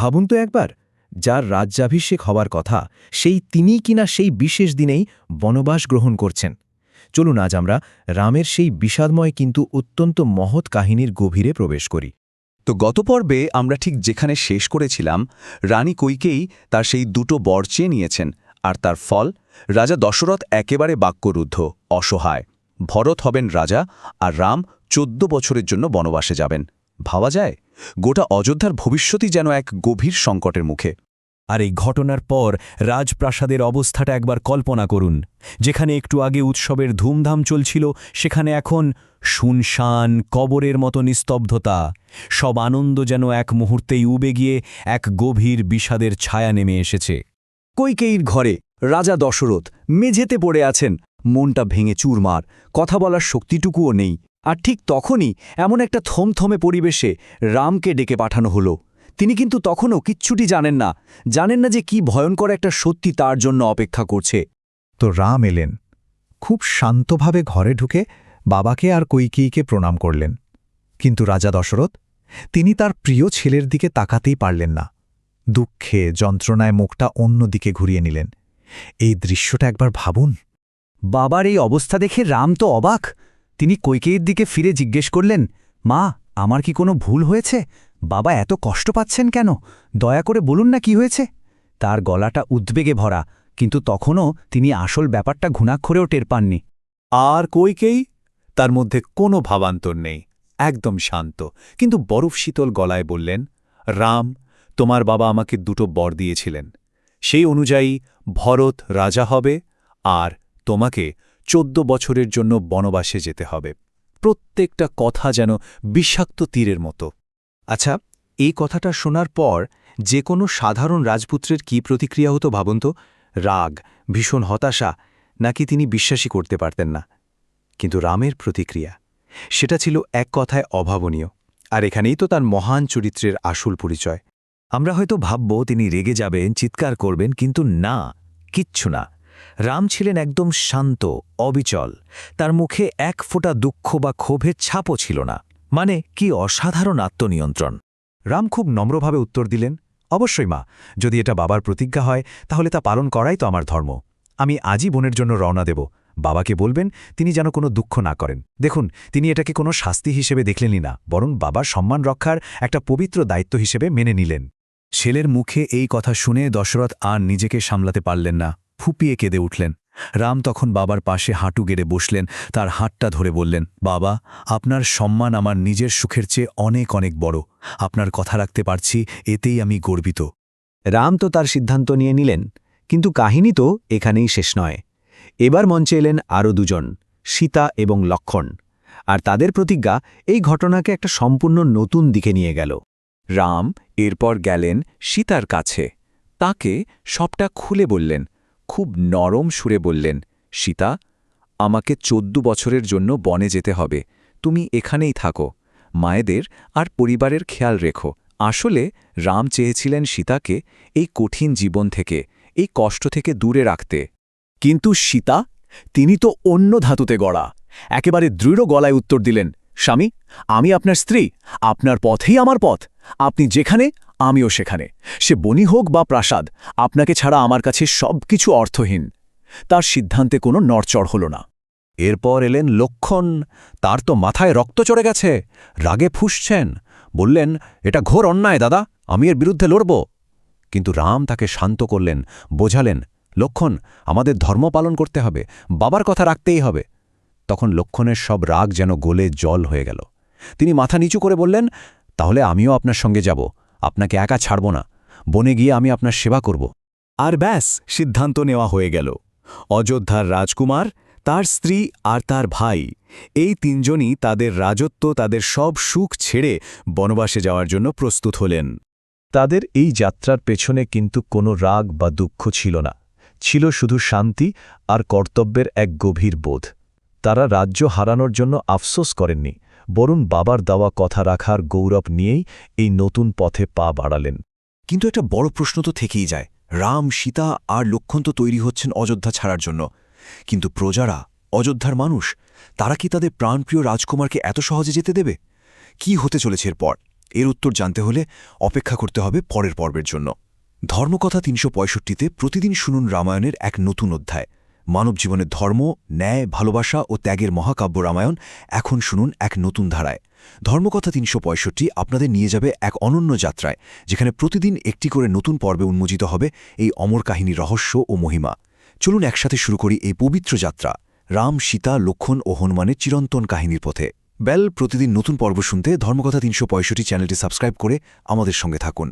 ভাবুন তো একবার, যার রাজ্যাভিষেক হওয়ার কথা সেই তিনিই কিনা সেই বিশেষ দিনেই বনবাস গ্রহণ করছেন। চলুন আজ আমরা রামের সেই বিষাদময় কিন্তু অত্যন্ত মহৎ কাহিনীর গভীরে প্রবেশ করি। তো গত পর্বে আমরা ঠিক যেখানে শেষ করেছিলাম, রানী কৈকেয়ী তার সেই দুটো বর চেয়ে নিয়েছেন, আর তার ফল রাজা দশরথ একেবারে বাক্যরুদ্ধ, অসহায়। ভরত হবেন রাজা, আর রাম 14 বছরের জন্য বনবাসে যাবেন। ভাবা যায়, গোটা অযোধ্যার ভবিষ্যতই যেন এক গভীর সংকটের মুখে। আর এই ঘটনার পর রাজপ্রাসাদের অবস্থাটা একবার কল্পনা করুন। যেখানে একটু আগে উৎসবের ধুমধাম চলছিল, সেখানে এখন শুনশান কবরের মতো নিস্তব্ধতা। সব আনন্দ যেন এক মুহূর্তেই উবে গিয়ে এক গভীর বিষাদের ছায়া নেমে এসেছে। কৈকেয়ীর ঘরে রাজা দশরথ মেঝেতে পড়ে আছেন, মনটা ভেঙে চুরমার, কথা বলার শক্তিটুকুও নেই। আর ঠিক তখনই এমন একটা থমথমে পরিবেশে রামকে ডেকে পাঠানো হলো। তিনি কিন্তু তখনও কিচ্ছুটি জানেন না যে কি ভয়ঙ্কর একটা সত্যি তার জন্য অপেক্ষা করছে। তো রাম এলেন, খুব শান্তভাবে ঘরে ঢুকে বাবাকে আর কৈকেয়ীকে প্রণাম করলেন। কিন্তু রাজা দশরথ, তিনি তার প্রিয় ছেলের দিকে তাকাতেই পারলেন না। দুঃখে যন্ত্রণায় মুখটা অন্য দিকে ঘুরিয়ে নিলেন। এই দৃশ্যটা একবার ভাবুন। বাবার এই অবস্থা দেখে রাম তো অবাক। তিনি কৈকেয়ীর দিকে ফিরে জিজ্ঞেস করলেন, মা, আমার কি কোনো ভুল হয়েছে? বাবা এত কষ্ট পাচ্ছেন কেন? দয়া করে বলুন না কি হয়েছে। তার গলাটা উদ্বেগে ভরা, কিন্তু তখনও তিনি আসল ব্যাপারটা ঘুণাক্ষরেও টের পাননি। আর কৈকেয়ী, তার মধ্যে কোনো ভাবান্তর নেই, একদম শান্ত, কিন্তু বরফ শীতল গলায় বললেন, রাম, তোমার বাবা আমাকে দুটো বর দিয়েছিলেন। সেই অনুযায়ী ভরত রাজা হবে, আর তোমাকে 14 বছরের জন্য বনবাসে যেতে হবে। প্রত্যেকটা কথা যেন বিষাক্ত তীরের মতো। আচ্ছা, এই কথাটা শোনার পর যে কোনো সাধারণ রাজপুত্রের কি প্রতিক্রিয়া হতো ভাবুন তো? রাগ, ভীষণ হতাশা, নাকি তিনি বিশ্বাসই করতে পারতেন না? কিন্তু রামের প্রতিক্রিয়া, সেটা ছিল এক কথায় অভাবনীয়। আর এখানেই তো তার মহান চরিত্রের আসল পরিচয়। আমরা হয়তো ভাবব তিনি রেগে যাবেন, চিৎকার করবেন, কিন্তু না, কিচ্ছু না। রাম ছিলেন একদম শান্ত, অবিচল। তার মুখে এক ফোঁটা দুঃখ বা ক্ষোভের ছাপও ছিল না। মানে কি অসাধারণ আত্মনিয়ন্ত্রণ! রাম খুব নম্রভাবে উত্তর দিলেন, অবশ্যই মা, যদি এটা বাবার প্রতিজ্ঞা হয় তাহলে তা পালন করাই তো আমার ধর্ম। আমি আজই বোনের জন্য রওনা দেব। বাবাকে বলবেন তিনি যেন কোনো দুঃখ না করেন। দেখুন, তিনি এটাকে কোনো শাস্তি হিসেবে দেখলেনই না, বরং বাবার সম্মান রক্ষার একটা পবিত্র দায়িত্ব হিসেবে মেনে নিলেন। ছেলের মুখে এই কথা শুনে দশরথ আর নিজেকে সামলাতে পারলেন না, ফুপিয়ে কেঁদে উঠলেন। রাম তখন বাবার পাশে হাঁটু গেড়ে বসলেন, তার হাতটা ধরে বললেন, বাবা, আপনার সম্মান আমার নিজের সুখের চেয়ে অনেক অনেক বড়। আপনার কথা রাখতে পারছি, এতেই আমি গর্বিত। রাম তো তার সিদ্ধান্ত নিয়ে নিলেন, কিন্তু কাহিনী তো এখানেই শেষ নয়। এবার মঞ্চে এলেন আরও দুজন, সীতা এবং লক্ষ্মণ। আর তাদের প্রতিজ্ঞা এই ঘটনাকে একটা সম্পূর্ণ নতুন দিকে নিয়ে গেল। রাম এরপর গেলেন সীতার কাছে, তাকে সবটা খুলে বললেন, খুব নরম সুরে বললেন, সীতা, আমাকে 14 বছরের জন্য বনে যেতে হবে। তুমি এখানেই থাকো, মায়েদের আর পরিবারের খেয়াল রেখো। আসলে রাম চেয়েছিলেন সীতাকে এই কঠিন জীবন থেকে, এই কষ্ট থেকে দূরে রাখতে। কিন্তু সীতা, তিনি তো অন্য ধাতুতে গড়া। একেবারে দৃঢ় গলায় উত্তর দিলেন, স্বামী, আমি আপনার স্ত্রী, আপনার পথেই আমার পথ। আপনি যেখানে, আমিও সেখানে। সে বনি হোক বা প্রাসাদ, আপনাকে ছাড়া আমার কাছে সব কিছু অর্থহীন। তার সিদ্ধান্তে কোনো নড়চড় হল না। এরপর এলেন লক্ষ্মণ। তার তো মাথায় রক্ত চড়ে গেছে, রাগে ফুঁসছেন। বললেন, এটা ঘোর অন্যায় দাদা, আমি এর বিরুদ্ধে লড়ব। কিন্তু রাম তাকে শান্ত করলেন, বোঝালেন, লক্ষ্মণ, আমাদের ধর্ম পালন করতে হবে, বাবার কথা রাখতেই হবে। তখন লক্ষ্মণের সব রাগ যেন গলে জল হয়ে গেল। তিনি মাথা নিচু করে বললেন, তাহলে আমিও আপনার সঙ্গে যাব, আপনাকে একা ছাড়ব না। বনে গিয়ে আমি আপনার সেবা করব। আর ব্যাস, সিদ্ধান্ত নেওয়া হয়ে গেল। অযোধ্যার রাজকুমার, তার স্ত্রী আর তার ভাই, এই তিনজনই তাদের রাজত্ব, তাদের সব সুখ ছেড়ে বনবাসে যাওয়ার জন্য প্রস্তুত হলেন। তাদের এই যাত্রার পেছনে কিন্তু কোনো রাগ বা দুঃখ ছিল না, ছিল শুধু শান্তি আর কর্তব্যের এক গভীর বোধ। তারা রাজ্য হারানোর জন্য আফসোস করেননি, বরং বাবার দেওয়া কথা রাখার গৌরব নিয়েই এই নতুন পথে পা বাড়ালেন। কিন্তু একটা বড় প্রশ্ন তো থেকেই যায়, রাম, সীতা আর লক্ষ্মণ তো তৈরি হচ্ছেন অযোধ্যা ছাড়ার জন্য, কিন্তু প্রজারা, অযোধ্যার মানুষ, তারা কি তাদের প্রাণপ্রিয় রাজকুমারকে এত সহজে যেতে দেবে? কি হতে চলেছে এরপর? এর উত্তর জানতে হলে অপেক্ষা করতে হবে পরের পর্বের জন্য। ধর্মকথা ৩৬৫তে প্রতিদিন শুনুন রামায়ণের এক নতুন অধ্যায়। মানব জীবনের ধর্ম, ন্যায়, ভালোবাসা ও ত্যাগের মহাকাব্য রামায়ণ এখন শুনুন এক নতুন ধারায়। ধর্মকথা ৩৬৫ আপনাদের নিয়ে যাবে এক অনন্য যাত্রায়, যেখানে প্রতিদিন একটি করে নতুন পর্বে উন্মোচিত হবে এই অমর কাহিনীর রহস্য ও মহিমা। চলুন একসাথে শুরু করি এই পবিত্র যাত্রা, রাম, সীতা, লক্ষ্মণ ও হনুমানের চিরন্তন কাহিনীর পথে। প্রতিদিন নতুন পর্ব শুনতে ধর্মকথা ৩৬৫ চ্যানেলটি সাবস্ক্রাইব করে আমাদের সঙ্গে থাকুন।